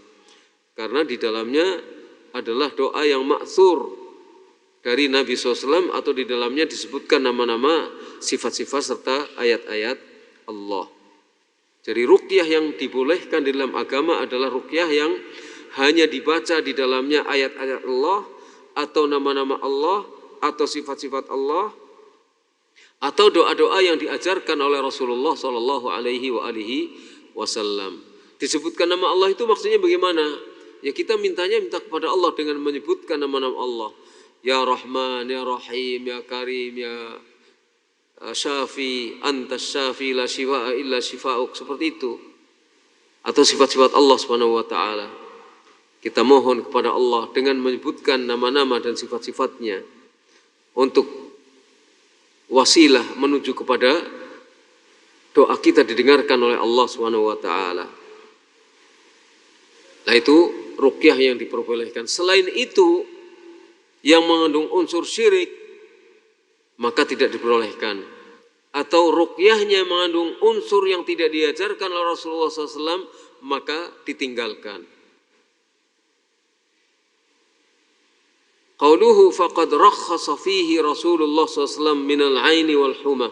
karena di dalamnya adalah doa yang ma'thur dari Nabi SAW atau di dalamnya disebutkan nama-nama, sifat-sifat serta ayat-ayat Allah. Jadi ruqyah yang dibolehkan di dalam agama adalah ruqyah yang hanya dibaca di dalamnya ayat-ayat Allah atau nama-nama Allah atau sifat-sifat Allah atau doa-doa yang diajarkan oleh Rasulullah Shallallahu Alaihi Wasallam. Disebutkan nama Allah itu maksudnya bagaimana? Ya kita minta kepada Allah dengan menyebutkan nama-nama Allah. Ya Rahman, Ya Rahim, Ya Karim, Ya Syafi, Antas Syafi, La Shifaa illa Shifa'uk, seperti itu. Atau sifat-sifat Allah Subhanahu wa taala. Kita mohon kepada Allah dengan menyebutkan nama-nama dan sifat-sifatnya untuk wasilah menuju kepada doa kita didengarkan oleh Allah Subhanahu wa taala. Nah itu ruqyah yang diperbolehkan. Selain itu yang mengandung unsur syirik maka tidak diperbolehkan. atau ruqyahnya mengandung unsur yang tidak diajarkan oleh Rasulullah SAW, maka ditinggalkan. Qauluhu faqad rakhasa fihi Rasulullah SAW minal aini wal humah.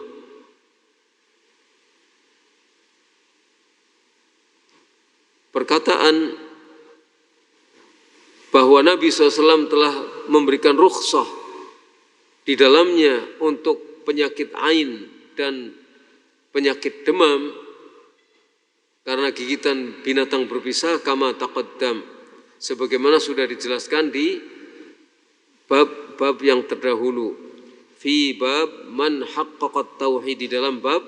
Perkataan bahwa Nabi SAW telah memberikan rukhsah di dalamnya untuk penyakit ain dan penyakit demam karena gigitan binatang berbisa, kama taqaddam, sebagaimana sudah dijelaskan di bab yang terdahulu, fi bab man haqqaqat tauhid, di dalam bab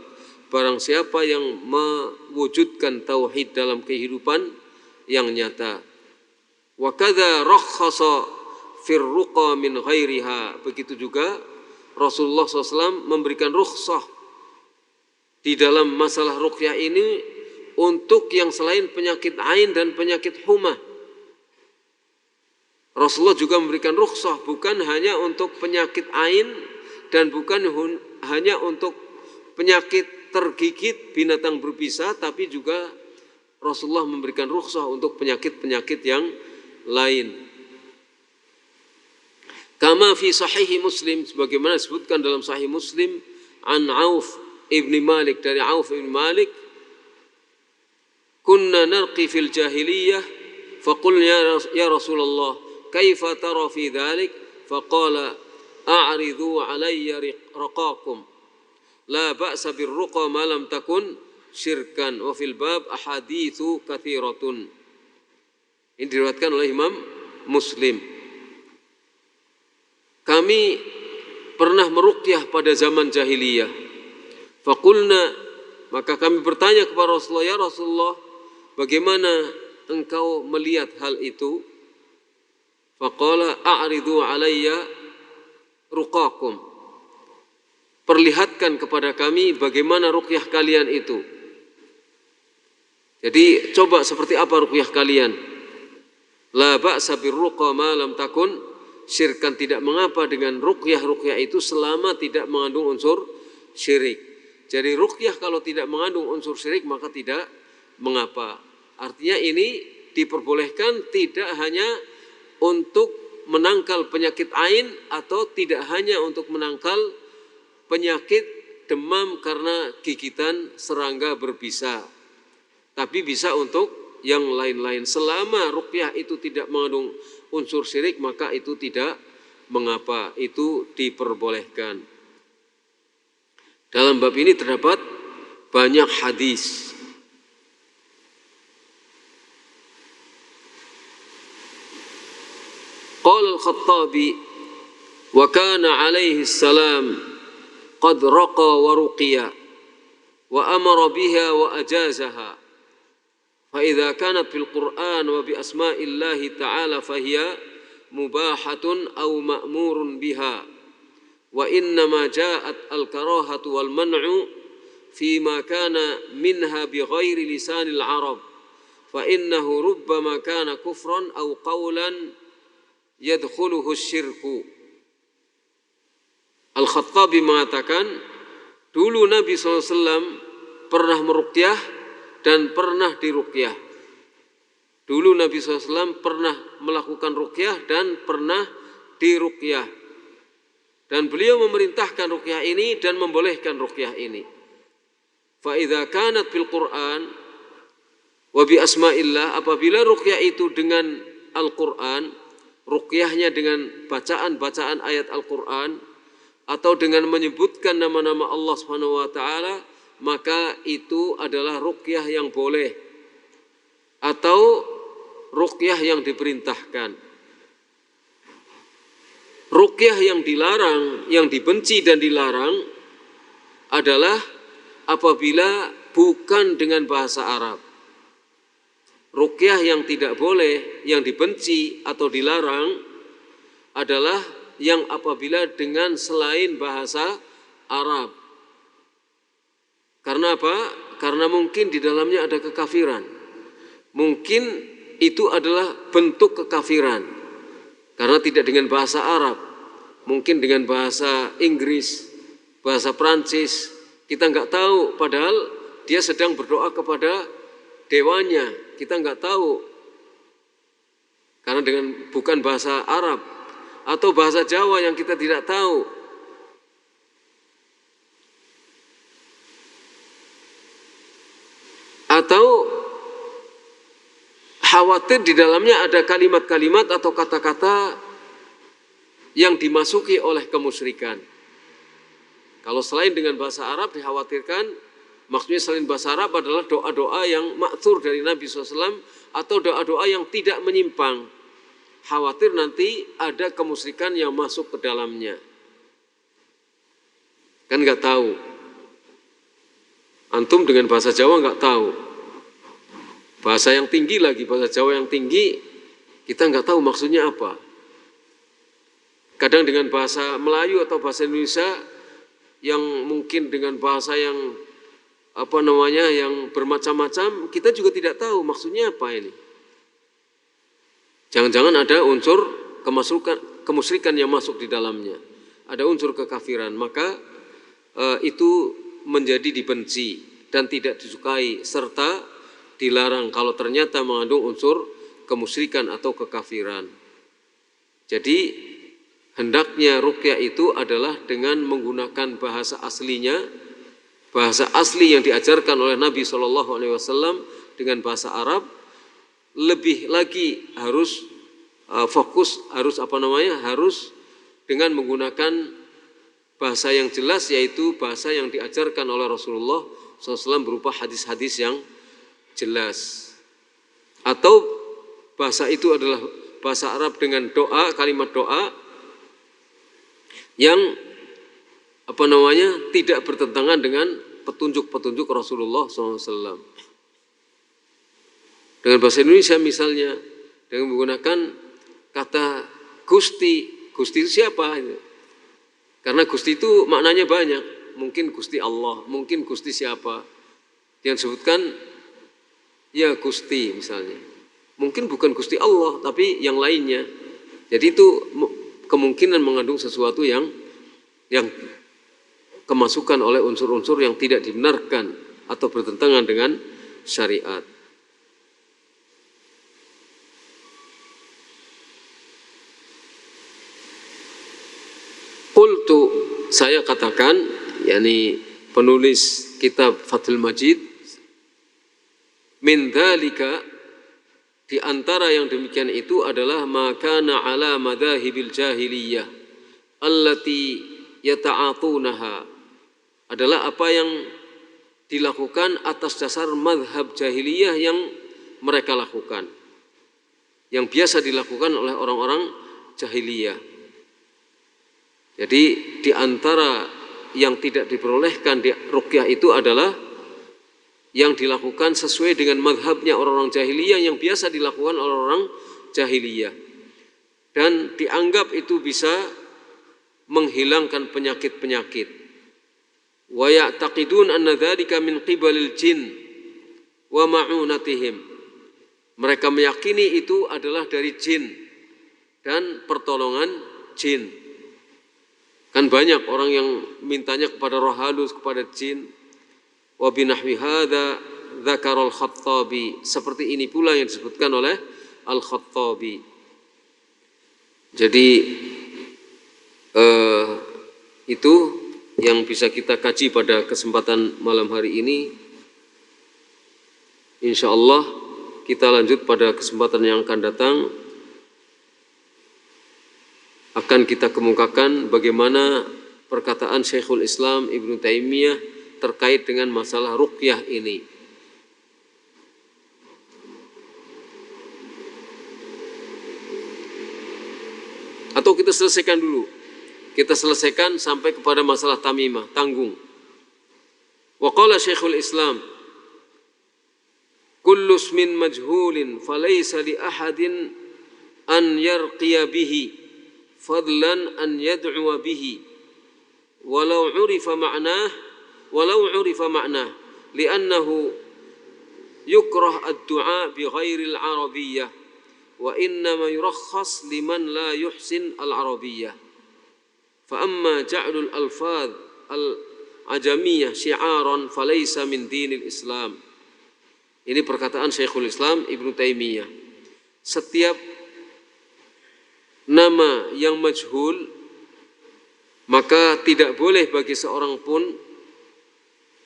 barang siapa yang mewujudkan tauhid dalam kehidupan yang nyata. Wa kadza rakhasa fir ruqa min ghairiha, begitu juga Rasulullah SAW memberikan rukhsah di dalam masalah ruqyah ini untuk yang selain penyakit ain dan penyakit humah. Rasulullah juga memberikan rukhsah bukan hanya untuk penyakit ain dan bukan hanya untuk penyakit tergigit binatang berbisa, tapi juga Rasulullah memberikan rukhsah untuk penyakit-penyakit yang lain. Kama fi sahih Muslim, sebagaimana disebutkan dalam sahih Muslim, an Auf ibn Malik, dari Auf ibn Malik, kunna narqi fil jahiliyah faqulna ya Rasulullah kaifa tara fi dhalik, faqala a'ridu alayya raqakum la ba'sa birruqa ma lam takun syirkan wa fil bab ahaditsu katsiratun. Ini diriwayatkan oleh Imam Muslim. Kami pernah meruqyah pada zaman jahiliyah. Faqulna, maka kami bertanya kepada Rasulullah, ya Rasulullah, bagaimana engkau melihat hal itu? Faqala a'ridu alayya ruqakum, perlihatkan kepada kami bagaimana ruqyah kalian itu. Jadi coba seperti apa ruqyah kalian. La ba'sa birruqa ma lam takun syirkan, tidak mengapa dengan ruqyah itu selama tidak mengandung unsur syirik. Jadi ruqyah kalau tidak mengandung unsur syirik maka tidak mengapa. Artinya ini diperbolehkan tidak hanya untuk menangkal penyakit ain atau tidak hanya untuk menangkal penyakit demam karena gigitan serangga berbisa, tapi bisa untuk yang lain-lain. Selama ruqyah itu tidak mengandung unsur syirik maka itu tidak mengapa, itu diperbolehkan. Dalam bab ini terdapat banyak hadis. Qala al-Khattabi wa kana alaihi salam qad raqa wa ruqiya wa amara biha wa ajazaha, fa idza kanat fil Qur'an wa bi asma'illahi ta'ala fa hiya mubahatun aw ma'murun biha, wa inna ma ja'at al karahatu wal man'u fi ma kana minha bi ghairi lisanil arab, fa innahu rubbama kana kufran aw qawlan yadkhuluhu syirku. Al-Khattabi mengatakan, dulu Nabi SAW pernah meruqyah dan pernah diruqyah. Dulu Nabi SAW pernah melakukan ruqyah dan pernah diruqyah. Dan beliau memerintahkan ruqyah ini dan membolehkan ruqyah ini. Fa idza kanat fil Qur'an wa bi asma'illah, apabila ruqyah itu dengan Al-Qur'an, ruqyahnya dengan bacaan-bacaan ayat Al-Qur'an atau dengan menyebutkan nama-nama Allah Subhanahu wa taala, maka itu adalah ruqyah yang boleh atau ruqyah yang diperintahkan. Ruqyah yang dilarang, yang dibenci dan dilarang adalah apabila bukan dengan bahasa Arab. Ruqyah yang tidak boleh, yang dibenci atau dilarang adalah yang apabila dengan selain bahasa Arab. Karena apa? Karena mungkin di dalamnya ada kekafiran. Mungkin itu adalah bentuk kekafiran. Karena tidak dengan bahasa Arab. Mungkin dengan bahasa Inggris, bahasa Prancis, Kita nggak tahu, padahal dia sedang berdoa kepada dewanya. Kita nggak tahu, karena dengan bukan bahasa Arab atau bahasa Jawa yang kita tidak tahu. Atau khawatir di dalamnya ada kalimat-kalimat atau kata-kata yang dimasuki oleh kemusyrikan. Kalau selain dengan bahasa Arab dikhawatirkan, maksudnya selain bahasa Arab adalah doa-doa yang ma'thur dari Nabi SAW atau doa-doa yang tidak menyimpang. Khawatir nanti ada kemusyrikan yang masuk ke dalamnya. Kan nggak tahu. Antum dengan bahasa Jawa nggak tahu. Bahasa yang tinggi lagi, bahasa Jawa yang tinggi, kita nggak tahu maksudnya apa. Kadang dengan bahasa Melayu atau bahasa Indonesia yang mungkin dengan bahasa yang yang bermacam-macam, kita juga tidak tahu maksudnya apa ini. Jangan-jangan ada unsur kemusyrikan yang masuk di dalamnya, ada unsur kekafiran, maka itu menjadi dibenci dan tidak disukai serta dilarang kalau ternyata mengandung unsur kemusyrikan atau kekafiran. Jadi hendaknya ruqyah itu adalah dengan menggunakan bahasa aslinya, bahasa asli yang diajarkan oleh Nabi SAW dengan bahasa Arab. Lebih lagi harus fokus, harus dengan menggunakan bahasa yang jelas, yaitu bahasa yang diajarkan oleh Rasulullah SAW berupa hadis-hadis yang jelas. Atau bahasa itu adalah bahasa Arab dengan doa, kalimat doa yang tidak bertentangan dengan petunjuk-petunjuk Rasulullah SAW. Dengan bahasa Indonesia misalnya, dengan menggunakan kata Gusti. Gusti itu siapa? Karena Gusti itu maknanya banyak. Mungkin Gusti Allah, mungkin Gusti siapa. Yang disebutkan ya Gusti misalnya. Mungkin bukan Gusti Allah, tapi yang lainnya. Jadi itu kemungkinan mengandung sesuatu yang kemasukan oleh unsur-unsur yang tidak dibenarkan atau bertentangan dengan syariat. Qultu, saya katakan, yakni penulis kitab Fathul Majid, min dzalika, di antara yang demikian itu adalah makana ala madhahibil jahiliyah allati yata'atunaha, adalah apa yang dilakukan atas dasar madhab jahiliyah yang mereka lakukan, yang biasa dilakukan oleh orang-orang jahiliyah. Jadi di antara yang tidak diperolehkan di ruqyah itu adalah yang dilakukan sesuai dengan madhabnya orang-orang jahiliyah yang biasa dilakukan oleh orang jahiliyah, dan dianggap itu bisa menghilangkan penyakit-penyakit. Wa ya'taqidun anna dzalika min qibalil jin wa ma'unatihim. Mereka meyakini itu adalah dari jin dan pertolongan jin. Kan banyak orang yang mintanya kepada roh halus, kepada jin. Wa binahwi hadza dzakara al-Khattabi, seperti ini pula yang disebutkan oleh Al-Khattabi. Jadi itu yang bisa kita kaji pada kesempatan malam hari ini. Insyaallah kita lanjut pada kesempatan yang akan datang. Akan kita kemukakan bagaimana perkataan Syekhul Islam Ibnu Taimiyah terkait dengan masalah ruqyah ini. Atau kita selesaikan dulu. Kita selesaikan sampai kepada masalah tamimah, tanggung. Wa qala Syekhul Islam, kullu ismin majhulin falaysa li ahadin an yarqiya bihi fadlan an yad'uwa bihi walau 'urifa ma'nah li'annahu yukrah ad-du'a bi ghairi al-arabiyyah wa innama yurakhas liman la yuhsin al-arabiyyah. Fa amma ja'lul alfaz ajamiyah syi'aran falaysa min dinil Islam. Ini perkataan Syekhul Islam Ibnu Taimiyah. Setiap nama yang majhul maka tidak boleh bagi seorang pun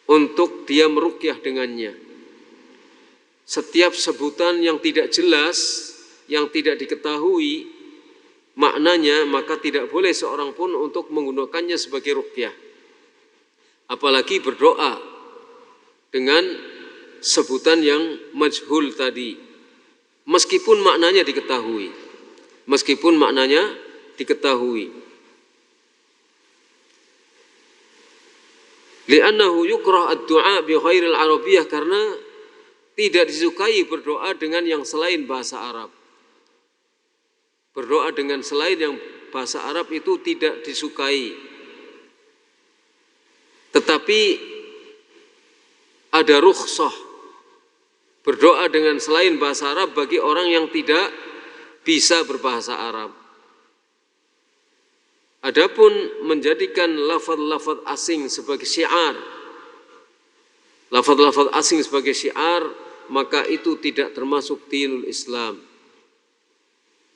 untuk dia meruqyah dengannya. Setiap sebutan yang tidak jelas, yang tidak diketahui maknanya, maka tidak boleh seorang pun untuk menggunakannya sebagai ruqyah. Apalagi berdoa dengan sebutan yang majhul tadi, meskipun maknanya diketahui. Meskipun maknanya diketahui. Li'annahu yukrah ad-du'a bi ghairil arabiyyah, karena tidak disukai berdoa dengan yang selain bahasa Arab. Berdoa dengan selain yang bahasa Arab itu tidak disukai. Tetapi ada rukhsah berdoa dengan selain bahasa Arab bagi orang yang tidak bisa berbahasa Arab. Adapun menjadikan lafaz-lafaz asing sebagai syiar, lafaz-lafaz asing sebagai syiar, maka itu tidak termasuk dinul Islam.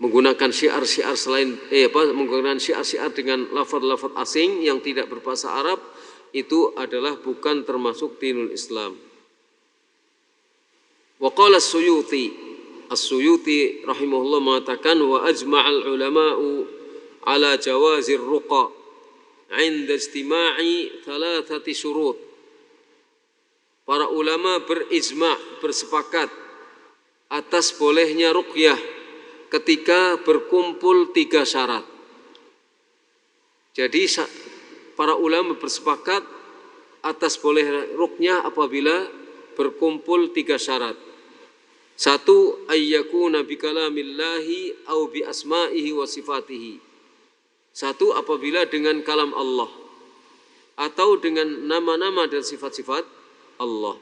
Menggunakan syiar-syiar selain menggunakan syiar-syiar dengan lafaz-lafaz asing yang tidak berbahasa Arab, itu adalah bukan termasuk dinul Islam. Wa qala As-Suyuti rahimahullah mengatakan, wa ajma'al ulama'u ala jawazir ruqa 'inda ijtima'i thalathati syurut. Para ulama berijma', bersepakat atas bolehnya ruqyah ketika berkumpul 3 syarat. Jadi para ulama bersepakat atas boleh ruqyah apabila berkumpul 3 syarat. 1, ayyakuna bi kalamillahi au bi asma'ihi wa sifatihi. 1, apabila dengan kalam Allah atau dengan nama-nama dan sifat-sifat Allah.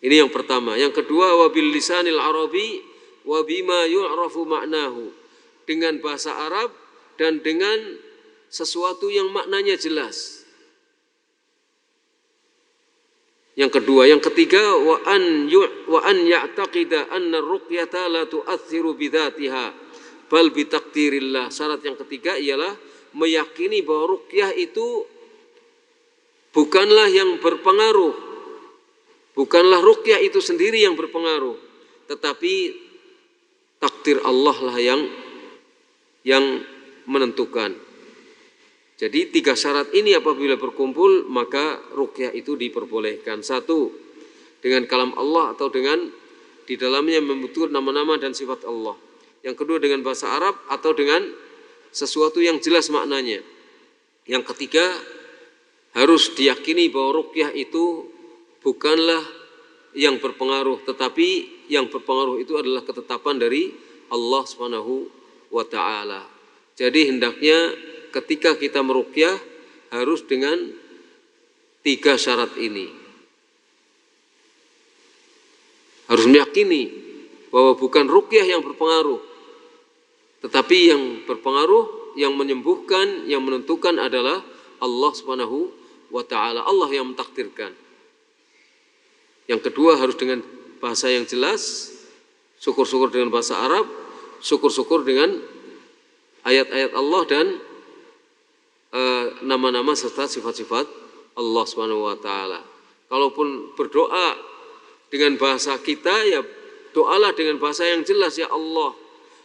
Ini yang pertama. Yang kedua, wa bil lisanil arabi wa bima yu'rafu ma'nahu. Dengan bahasa Arab dan dengan sesuatu yang maknanya jelas. Yang kedua, yang ketiga, wa an ya'taqida anna ar-ruqyata la tu'athiru bidzatiha bal bi taqdirillah. Syarat yang ketiga ialah meyakini bahwa ruqyah itu bukanlah yang berpengaruh. Bukanlah ruqyah itu sendiri yang berpengaruh, tetapi takdir Allah lah yang menentukan. Jadi 3 syarat ini apabila berkumpul maka ruqyah itu diperbolehkan. 1, dengan kalam Allah atau dengan di dalamnya membutuhkan nama-nama dan sifat Allah. Yang kedua, dengan bahasa Arab atau dengan sesuatu yang jelas maknanya. Yang ketiga, harus diyakini bahwa ruqyah itu bukanlah yang berpengaruh, tetapi yang berpengaruh itu adalah ketetapan dari Allah Subhanahu wa ta'ala. Jadi hendaknya ketika kita meruqyah harus dengan 3 syarat ini. Harus meyakini bahwa bukan ruqyah yang berpengaruh, tetapi yang berpengaruh, yang menyembuhkan, yang menentukan adalah Allah Subhanahu wa ta'ala. Allah yang mentakdirkan. Yang kedua, harus dengan bahasa yang jelas, syukur-syukur dengan bahasa Arab, syukur-syukur dengan ayat-ayat Allah dan nama-nama serta sifat-sifat Allah Subhanahu wa ta'ala. Kalaupun berdoa dengan bahasa kita, ya doalah dengan bahasa yang jelas. Ya Allah,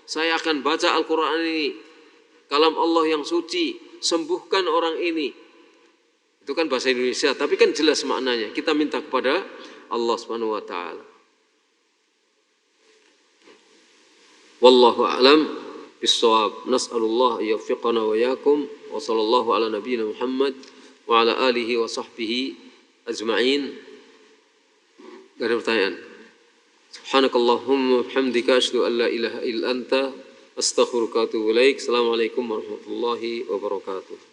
saya akan baca Al-Quran ini, kalam Allah yang suci, sembuhkan orang ini. Itu kan bahasa Indonesia, tapi kan jelas maknanya. Kita minta kepada Allah Subhanahu wa ta'ala. Wallahu a'lam bis-shawab. Nas'alullah yuwaffiqana wa iyyakum. Wa sallallahu ala nabiyyina Muhammad wa ala alihi wa sahbihi ajma'in. Gak ada pertanyaan. Subhanakallahumma bihamdika asyhadu an la ilaha illa anta astaghfiruka wa atubu ilaik. Assalamualaikum warahmatullahi wabarakatuh.